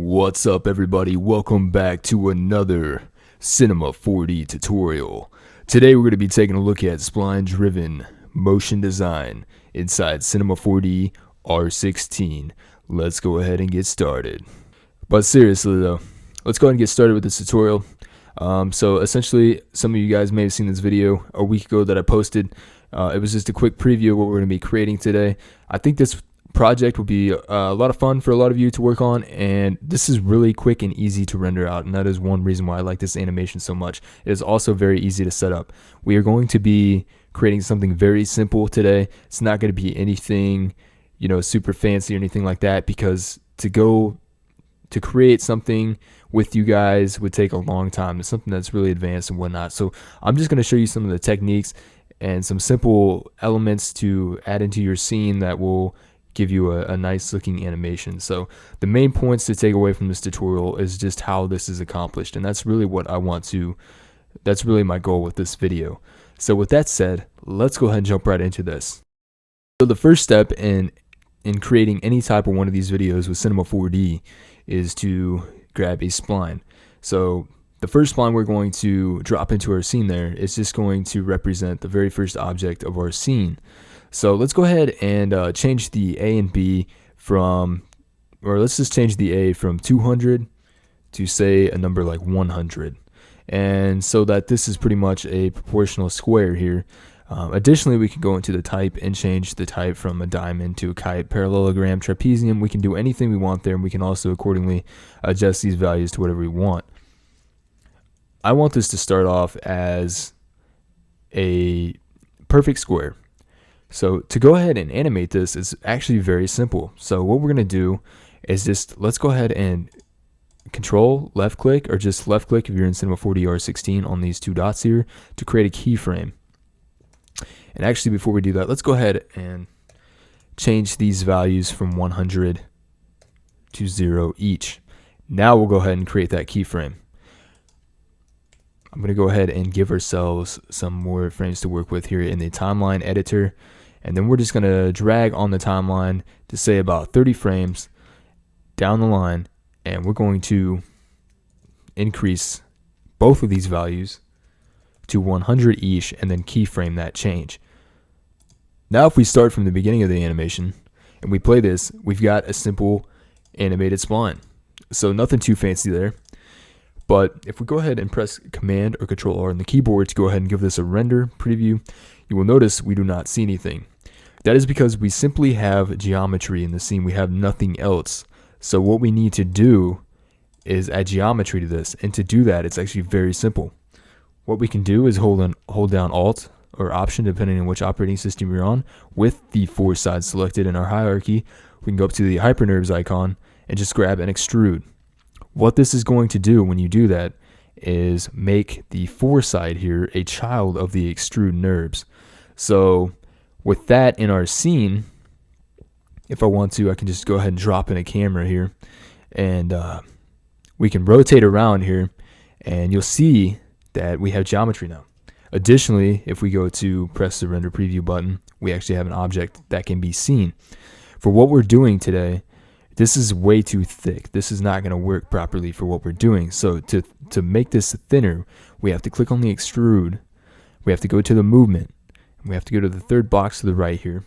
What's up, everybody? Welcome back to another Cinema 4D tutorial. Today we're going to be taking a look at spline driven motion design inside Cinema 4D R16. Let's go ahead and get started. But seriously though, let's go ahead and get started with this tutorial. So essentially, some of you guys may have seen this video a week ago that I posted. It was just a quick preview of what we're going to be creating today. I think this project will be a lot of fun for a lot of you to work on, and this is really quick and easy to render out, and that is one reason why I like this animation so much. It is also very easy to set up. We are going to be creating something very simple today. It's not going to be anything, super fancy or anything like that, because to create something with you guys would take a long time. It's something that's really advanced and whatnot. So I'm just going to show you some of the techniques and some simple elements to add into your scene that will give you a nice looking animation. So the main points to take away from this tutorial is just how this is accomplished, and that's really what I want to, that's really my goal with this video. So with that said, let's go ahead and jump right into this. So the first step in creating any type of one of these videos with Cinema 4D is to grab a spline. So the first spline we're going to drop into our scene there is just going to represent the very first object of our scene. So let's go ahead and change the A and B from, or let's just change the A from 200 to say a number like 100. And so that this is pretty much a proportional square here. Additionally, we can go into the type and change the type from a diamond to a kite, parallelogram, trapezium. We can do anything we want there, and we can also accordingly adjust these values to whatever we want. I want this to start off as a perfect square. So to go ahead and animate this is actually very simple. So what we're going to do is just, let's go ahead and control left click, or just left click if you're in Cinema 4D R16 on these two dots here to create a keyframe. And actually, before we do that, let's go ahead and change these values from 100 to 0 each. Now we'll go ahead and create that keyframe. I'm going to go ahead and give ourselves some more frames to work with here in the timeline editor. And then we're just going to drag on the timeline to say about 30 frames down the line. And we're going to increase both of these values to 100 each and then keyframe that change. Now if we start from the beginning of the animation and we play this, we've got a simple animated spline. So nothing too fancy there. But if we go ahead and press Command or Control R on the keyboard to go ahead and give this a render preview, you will notice we do not see anything. That is because we simply have geometry in the scene. We have nothing else. So what we need to do is add geometry to this. And to do that, it's actually very simple. What we can do is hold down Alt or Option, depending on which operating system you're on. With the four sides selected in our hierarchy, we can go up to the Hyper Nurbs icon and just grab an Extrude. What this is going to do when you do that is make the foreside here a child of the Extrude Nurbs. So with that in our scene, if I want to, I can just go ahead and drop in a camera here, and we can rotate around here, and you'll see that we have geometry now. Additionally, if we go to press the render preview button, we actually have an object that can be seen. For what we're doing today, this is way too thick. This is not going to work properly for what we're doing. So to make this thinner, we have to click on the extrude. We have to go to the movement. We have to go to the third box to the right here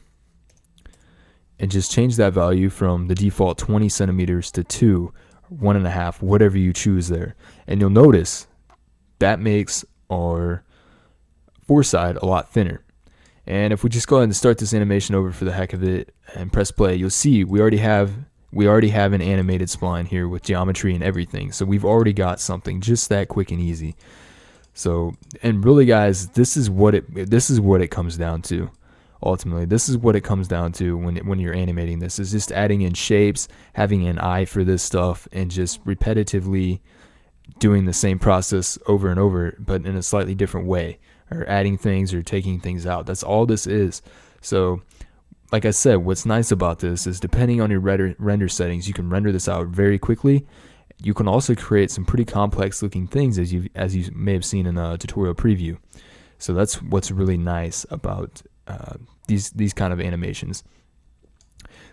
and just change that value from the default 20 centimeters to 2, 1.5, whatever you choose there. And you'll notice that makes our foreside a lot thinner. And if we just go ahead and start this animation over for the heck of it and press play, you'll see we already have an animated spline here with geometry and everything. So we've already got something just that quick and easy. So, and really guys, this is what it comes down to. Ultimately, this is what it comes down to when you're animating this, is just adding in shapes, having an eye for this stuff, and just repetitively doing the same process over and over, but in a slightly different way, or adding things or taking things out. That's all this is. So like I said, what's nice about this is depending on your render settings, you can render this out very quickly. You can also create some pretty complex looking things, as you may have seen in a tutorial preview. So that's what's really nice about these kind of animations.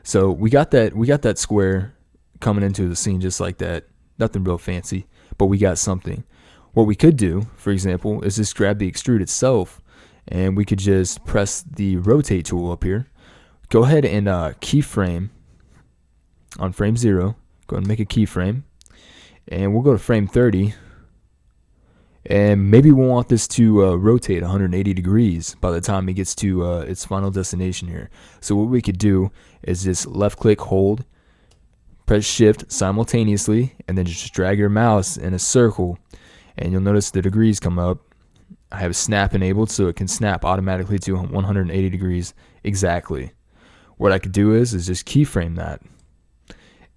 So we got that square coming into the scene just like that. Nothing real fancy, but we got something. What we could do, for example, is just grab the extrude itself, and we could just press the rotate tool up here. Go ahead and keyframe on frame 0. Go ahead and make a keyframe, and we'll go to frame 30. And maybe we'll want this to rotate 180 degrees by the time it gets to its final destination here. So what we could do is just left click, hold, press shift simultaneously, and then just drag your mouse in a circle, and you'll notice the degrees come up. I have snap enabled, so it can snap automatically to 180 degrees exactly. What I could do is just keyframe that.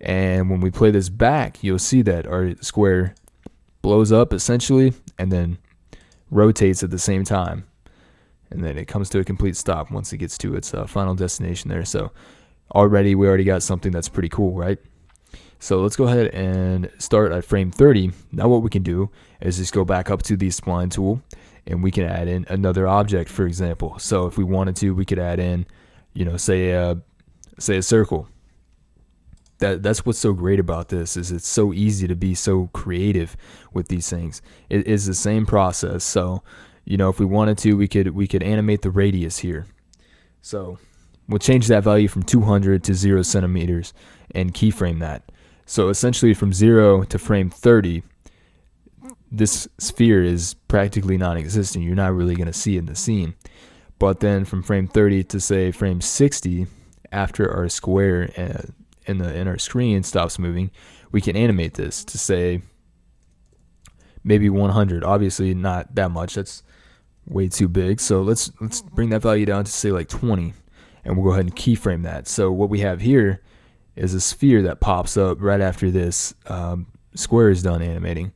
And when we play this back, you'll see that our square blows up essentially and then rotates at the same time, and then it comes to a complete stop once it gets to its final destination there. So we already got something that's pretty cool, right? So let's go ahead and start at frame 30. Now what we can do is just go back up to the spline tool, and we can add in another object, for example. So if we wanted to, we could add in, say a circle. That's what's so great about this, is it's so easy to be so creative with these things. It is the same process. So, if we wanted to, we could animate the radius here. So we'll change that value from 200 to 0 centimeters and keyframe that. So essentially from 0 to frame 30, this sphere is practically non-existent. You're not really going to see it in the scene. But then from frame 30 to say frame 60, after our square in our screen stops moving, we can animate this to say maybe 100. Obviously not that much, that's way too big. So let's bring that value down to say like 20, and we'll go ahead and keyframe that. So what we have here is a sphere that pops up right after this square is done animating.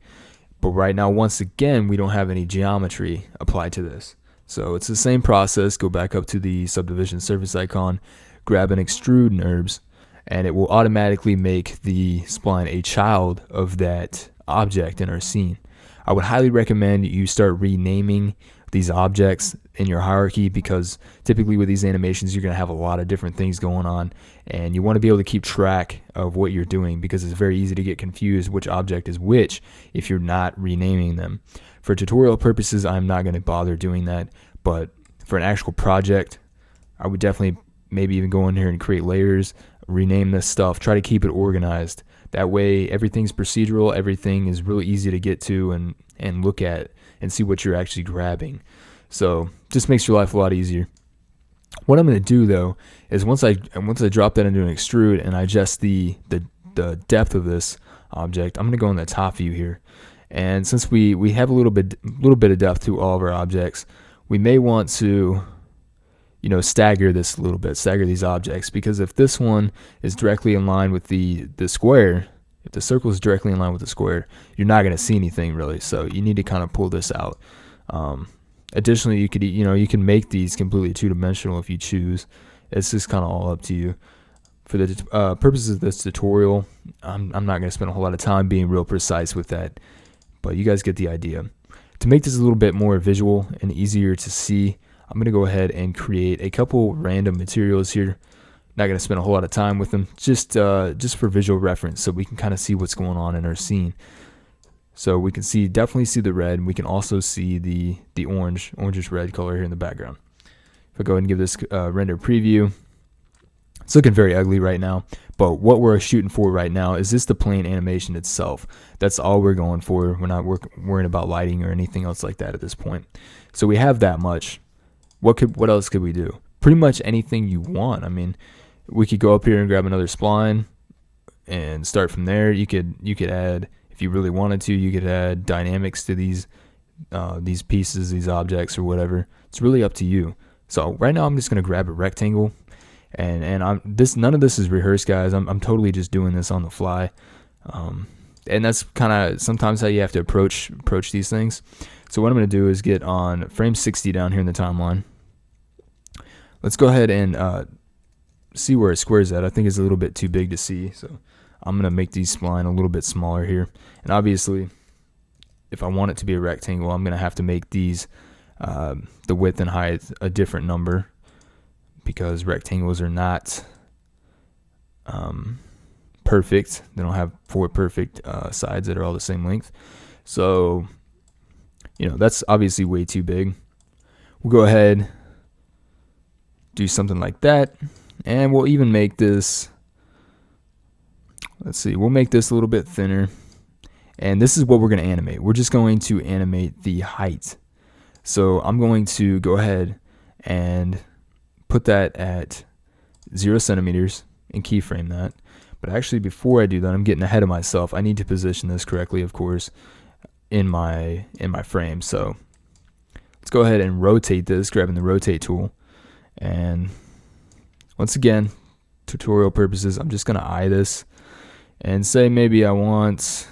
But right now, once again, we don't have any geometry applied to this. So it's the same process. Go back up to the subdivision surface icon, grab an Extrude Nurbs, and it will automatically make the spline a child of that object in our scene. I would highly recommend you start renaming these objects in your hierarchy, because typically with these animations you're going to have a lot of different things going on, and you want to be able to keep track of what you're doing, because it's very easy to get confused which object is which if you're not renaming them. For tutorial purposes, I'm not going to bother doing that, but for an actual project, I would definitely maybe even go in here and create layers, rename this stuff, try to keep it organized. That way everything's procedural, everything is really easy to get to and look at and see what you're actually grabbing. So just makes your life a lot easier. What I'm going to do though is once I drop that into an extrude and I adjust the depth of this object, I'm going to go in the top view here. And since we have a little bit of depth to all of our objects, we may want to stagger this a little bit, stagger these objects, because if this one is directly in line with the square, if the circle is directly in line with the square, you're not going to see anything really. So you need to kind of pull this out. Additionally, you can make these completely two-dimensional if you choose. It's just kind of all up to you. For the purposes of this tutorial, I'm not going to spend a whole lot of time being real precise with that, but you guys get the idea. To make this a little bit more visual and easier to see, I'm going to go ahead and create a couple random materials here. Not going to spend a whole lot of time with them, just for visual reference, so we can kind of see what's going on in our scene. So we can definitely see the red, and we can also see the orangish red color here in the background. If I go ahead and give this render preview, it's looking very ugly right now, but what we're shooting for right now is just the plain animation itself. That's all we're going for. We're not worrying about lighting or anything else like that at this point. So we have that much. What else could we do? Pretty much anything you want. I mean, we could go up here and grab another spline and start from there. You could add, if you really wanted to, you could add dynamics to these pieces, these objects, or whatever. It's really up to you. So right now I'm just gonna grab a rectangle, and none of this is rehearsed, guys. I'm totally just doing this on the fly, and that's kind of sometimes how you have to approach these things. So what I'm going to do is get on frame 60 down here in the timeline. Let's go ahead and see where it squares at. I think it's a little bit too big to see, so I'm going to make these spline a little bit smaller here. And obviously, if I want it to be a rectangle, I'm going to have to make these the width and height a different number, because rectangles are not perfect. They don't have 4 perfect sides that are all the same length. So, that's obviously way too big. We'll go ahead, do something like that, and we'll even make this, we'll make this a little bit thinner. And this is what we're going to animate. We're just going to animate the height. So I'm going to go ahead and put that at 0 centimeters and keyframe that. But actually, before I do that, I'm getting ahead of myself. I need to position this correctly, of course, in my frame. So let's go ahead and rotate this, grabbing the rotate tool. And once again, tutorial purposes, I'm just going to eye this and say maybe I want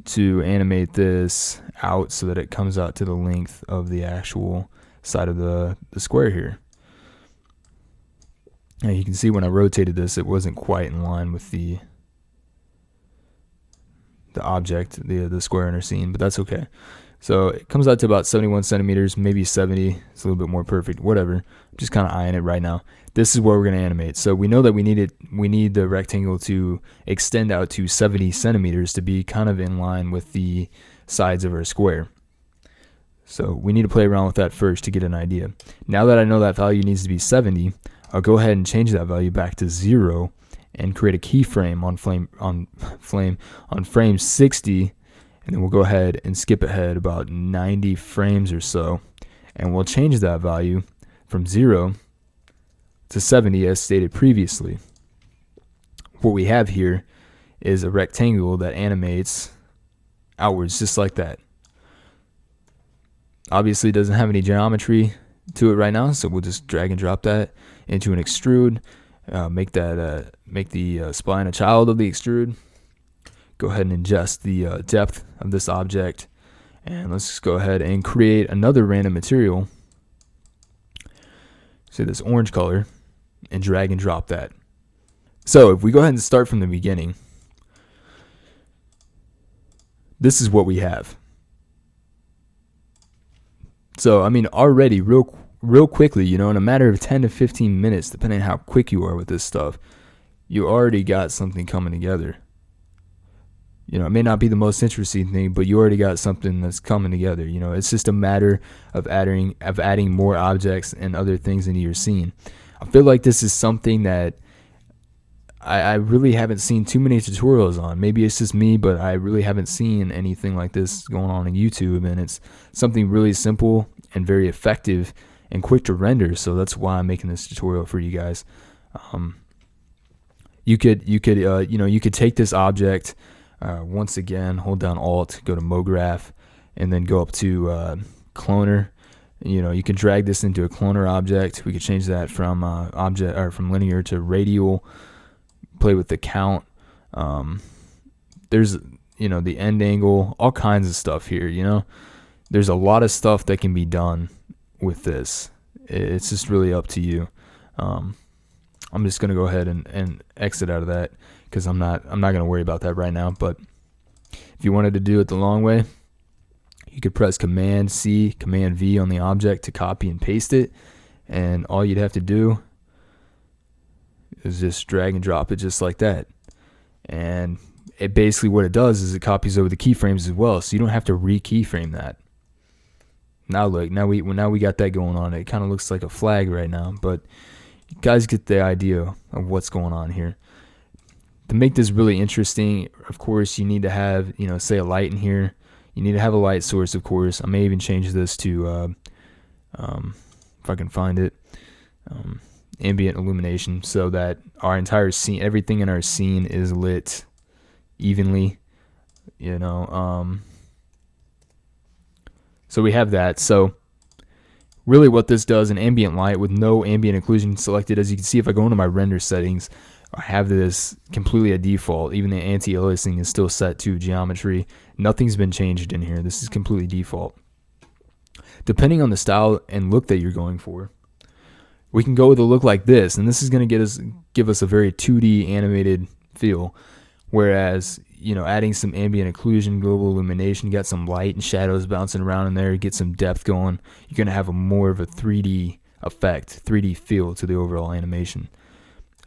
to animate this out so that it comes out to the length of the actual side of the square here. Now you can see when I rotated this, it wasn't quite in line with the object, the square in our scene, but that's okay. So it comes out to about 71 centimeters, maybe 70. It's a little bit more perfect, whatever. I'm just kind of eyeing it right now. This is what we're going to animate. So we know that we need the rectangle to extend out to 70 centimeters to be kind of in line with the sides of our square. So we need to play around with that first to get an idea. Now that I know that value needs to be 70, I'll go ahead and change that value back to 0 and create a keyframe on frame 60. And then we'll go ahead and skip ahead about 90 frames or so. And we'll change that value from 0 to 70 as stated previously. What we have here is a rectangle that animates outwards just like that. Obviously it doesn't have any geometry to it right now, so we'll just drag and drop that into an extrude. Make the spline a child of the extrude. Go ahead and adjust the depth of this object, and let's just go ahead and create another random material, say this orange color, and drag and drop that. So if we go ahead and start from the beginning, this is what we have. So I mean, already real quickly, in a matter of 10 to 15 minutes, depending on how quick you are with this stuff, you already got something coming together. It may not be the most interesting thing, but you already got something that's coming together. It's just a matter of adding more objects and other things into your scene. I feel like this is something that I really haven't seen too many tutorials on. Maybe it's just me, but I really haven't seen anything like this going on YouTube, and it's something really simple and very effective and quick to render. So that's why I'm making this tutorial for you guys. You could take this object. Once again, hold down Alt, go to MoGraph, and then go up to cloner. You can drag this into a cloner object. We could change that from from linear to radial. Play with the count. There's the end angle, all kinds of stuff here. There's a lot of stuff that can be done with this. It's just really up to you. I'm just gonna go ahead and exit out of that, because I'm not going to worry about that right now. But if you wanted to do it the long way, you could press Command C, Command V on the object to copy and paste it, and all you'd have to do is just drag and drop it just like that. And it basically, what it does is it copies over the keyframes as well, so you don't have to re-keyframe that. Now look, now we got that going on. It kind of looks like a flag right now, but you guys get the idea of what's going on here. To make this really interesting, of course, you need to have, say a light in here. You need to have a light source, of course. I may even change this to, if I can find it, ambient illumination, so that our entire scene, everything in our scene is lit evenly, so we have that. So really what this does, an ambient light with no ambient occlusion selected. As you can see, if I go into my render settings, I have this completely at default. Even the anti-aliasing is still set to geometry. Nothing's been changed in here. This is completely default. Depending on the style and look that you're going for, we can go with a look like this, and this is going to give us a very 2D animated feel. Whereas, adding some ambient occlusion, global illumination, you got some light and shadows bouncing around in there, get some depth going, you're going to have more of a 3D effect, 3D feel to the overall animation.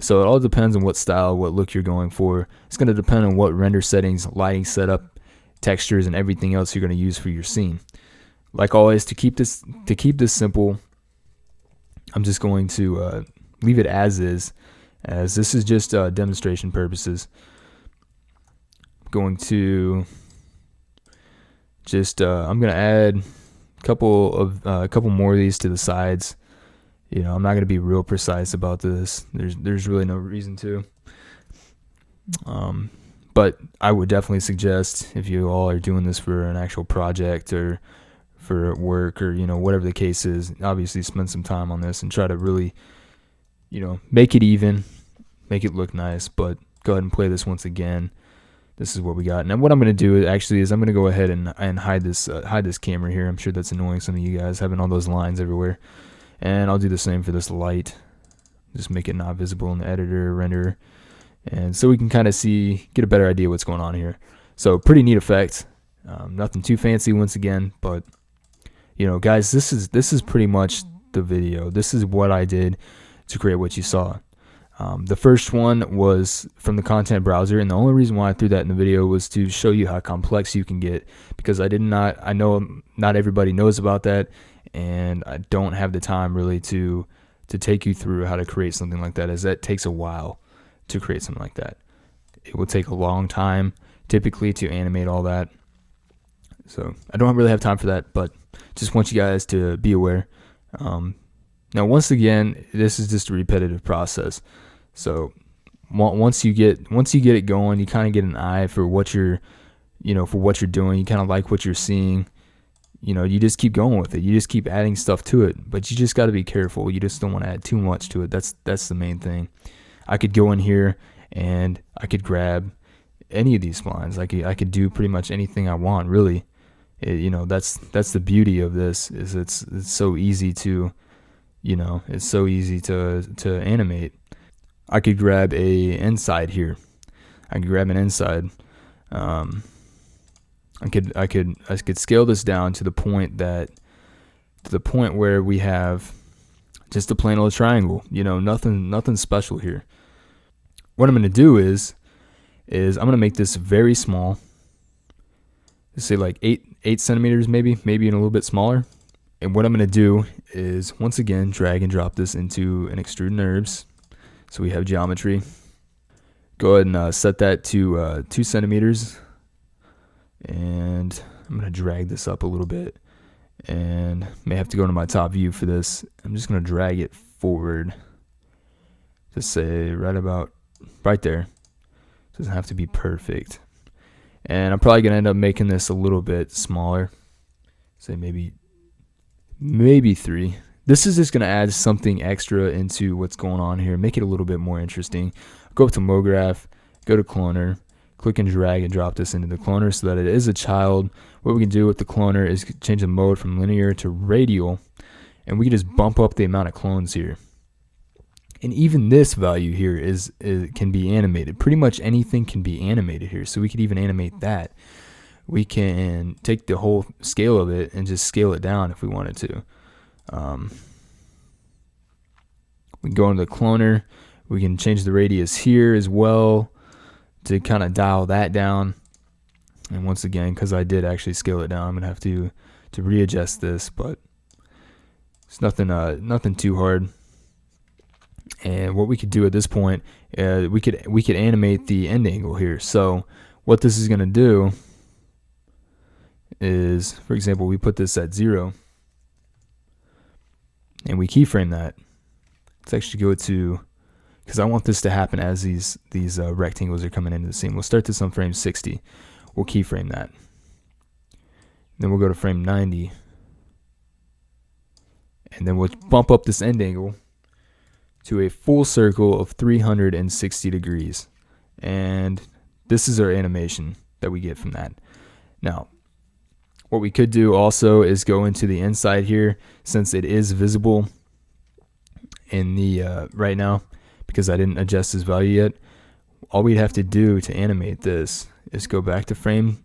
So it all depends on what style, what look you're going for. It's going to depend on what render settings, lighting setup, textures, and everything else you're going to use for your scene. Like always, to keep this simple, I'm just going to leave it as is, as this is just demonstration purposes. I'm going to just I'm going to add a couple more of these to the sides. You know, I'm not going to be real precise about this. There's really no reason to. But I would definitely suggest, if you all are doing this for an actual project or for work, or you know, whatever the case is, obviously spend some time on this and try to really, you know, make it even, make it look nice. But go ahead and play this once again. This is what we got. And what I'm going to do actually is I'm going to go ahead and hide this camera here. I'm sure that's annoying some of you guys, having all those lines everywhere. And I'll do the same for this light. Just make it not visible in the editor, renderer. And so we can kind of get a better idea what's going on here. So pretty neat effect. Nothing too fancy once again, but you know, guys, this is pretty much the video. This is what I did to create what you saw. The first one was from the content browser, and the only reason why I threw that in the video was to show you how complex you can get, because I know not everybody knows about that, and I don't have the time really to take you through how to create something like that, as that takes a while to create something like that. It will take a long time typically to animate all that. So I don't really have time for that, but just want you guys to be aware. Now, once again, this is just a repetitive process. So once you get it going, you kind of get an eye for what you're doing. You kind of like what you're seeing. You know, you just keep going with it. You just keep adding stuff to it, but you just got to be careful. You just don't want to add too much to it. That's the main thing. I could go in here and I could grab any of these splines. I could do pretty much anything I want, really. You know, that's the beauty of this, is it's so easy to, you know, it's so easy to animate. I could grab a inside here. I could grab an inside. I could scale this down to the point where we have just a plain old triangle. You know, nothing special here. What I'm going to do is I'm going to make this very small. Let's say like 8 centimeters, maybe even a little bit smaller. And what I'm going to do is, once again, drag and drop this into an Extrude Nurbs. So we have geometry. Go ahead and set that to 2 centimeters. And I'm going to drag this up a little bit. And may have to go to my top view for this. I'm just going to drag it forward. Just say right there. Doesn't have to be perfect. And I'm probably going to end up making this a little bit smaller. Say maybe 3. This is just going to add something extra into what's going on here. Make it a little bit more interesting. Go up to MoGraph, go to Cloner, click and drag and drop this into the cloner so that it is a child. What we can do with the cloner is change the mode from linear to radial, and we can just bump up the amount of clones here. And even this value here can be animated. Pretty much anything can be animated here, so we could even animate that. We can take the whole scale of it and just scale it down if we wanted to. We can go into the cloner. We can change the radius here as well to kind of dial that down. And once again, because I did actually scale it down, I'm gonna have to readjust this, but it's nothing too hard. And what we could do at this point, we could animate the end angle here. So what this is gonna do is, for example, we put this at 0 and we keyframe that. Let's actually go to, because I want this to happen as these rectangles are coming into the scene. We'll start this on frame 60. We'll keyframe that. Then we'll go to frame 90. And then we'll bump up this end angle to a full circle of 360 degrees. And this is our animation that we get from that. Now, what we could do also is go into the inside here, since it is visible in the right now, because I didn't adjust this value yet. All we'd have to do to animate this is go back to frame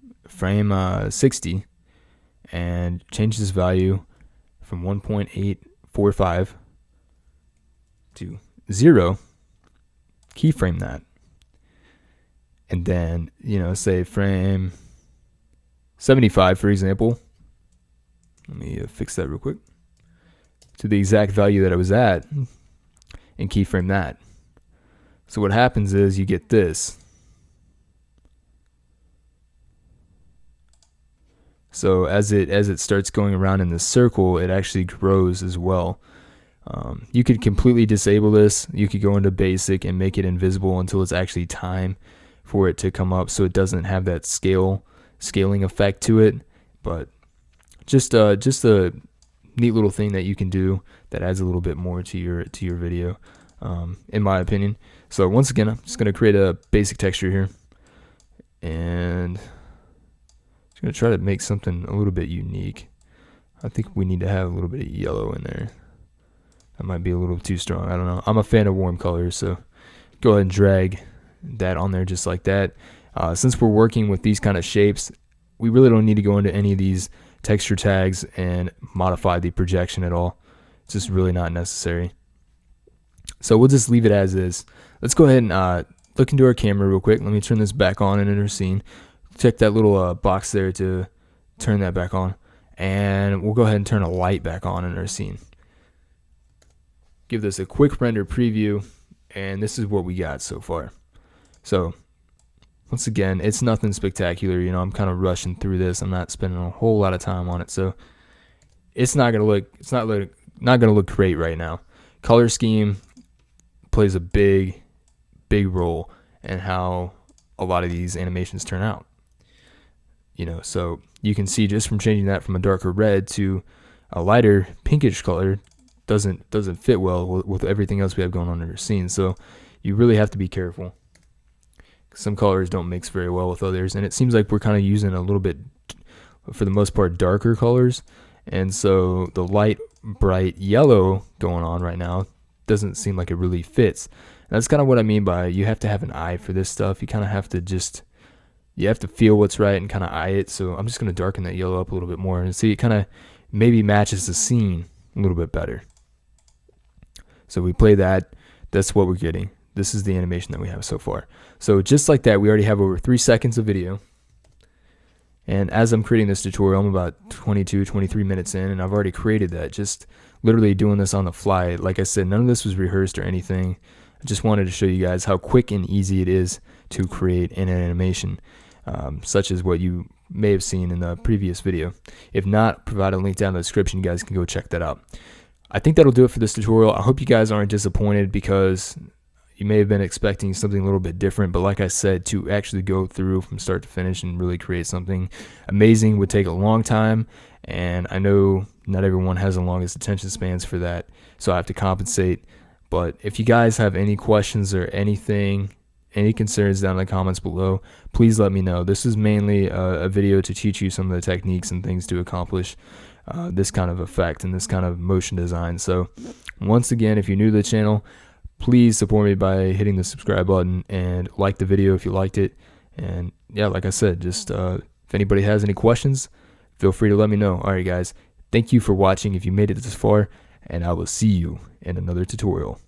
60 and change this value from 1.845 to 0. keyframe that. And then, you know, say frame 75, for example. Let me fix that real quick to the exact value that I was at and keyframe that. So what happens is you get this. So as it starts going around in this circle, it actually grows as well. You could completely disable this. You could go into basic and make it invisible until it's actually time for it to come up, so it doesn't have that scaling effect to it. But just a neat little thing that you can do that adds a little bit more to your video, in my opinion. So once again, I'm just gonna create a basic texture here, and just gonna try to make something a little bit unique. I think we need to have a little bit of yellow in there. That might be a little too strong. I don't know. I'm a fan of warm colors, so go ahead and drag that on there just like that. Since we're working with these kind of shapes, we really don't need to go into any of these texture tags and modify the projection at all. It's just really not necessary. So we'll just leave it as is. Let's go ahead and look into our camera real quick. Let me turn this back on in our scene. Check that little box there to turn that back on, and we'll go ahead and turn a light back on in our scene. Give this a quick render preview, and this is what we got so far. So once again, it's nothing spectacular. You know, I'm kind of rushing through this. I'm not spending a whole lot of time on it, so it's not gonna look great right now. Color scheme plays a big role in how a lot of these animations turn out. You know, so you can see just from changing that from a darker red to a lighter pinkish color doesn't fit well with everything else we have going on in our scene. So you really have to be careful. Some colors don't mix very well with others, and it seems like we're kind of using a little bit, for the most part, darker colors, and so the light bright yellow going on right now doesn't seem like it really fits. And that's kind of what I mean by you have to have an eye for this stuff. You kind of have to you have to feel what's right and kind of eye it. So I'm just going to darken that yellow up a little bit more and see it kind of maybe matches the scene a little bit better. So we play that. That's what we're getting. This is the animation that we have so far. So just like that, we already have over 3 seconds of video. And as I'm creating this tutorial, I'm about 22, 23 minutes in, and I've already created that. Just literally doing this on the fly. Like I said, none of this was rehearsed or anything. I just wanted to show you guys how quick and easy it is to create an animation, such as what you may have seen in the previous video. If not, provide a link down in the description. You guys can go check that out. I think that'll do it for this tutorial. I hope you guys aren't disappointed, because you may have been expecting something a little bit different, but like I said, to actually go through from start to finish and really create something amazing would take a long time, and I know not everyone has the longest attention spans for that, so I have to compensate. But if you guys have any questions or anything, any concerns down in the comments below, please let me know. This is mainly a video to teach you some of the techniques and things to accomplish this kind of effect and this kind of motion design. So once again, if you're new to the channel, please support me by hitting the subscribe button and like the video if you liked it. And yeah, like I said, just if anybody has any questions, feel free to let me know. All right, guys, thank you for watching if you made it this far, and I will see you in another tutorial.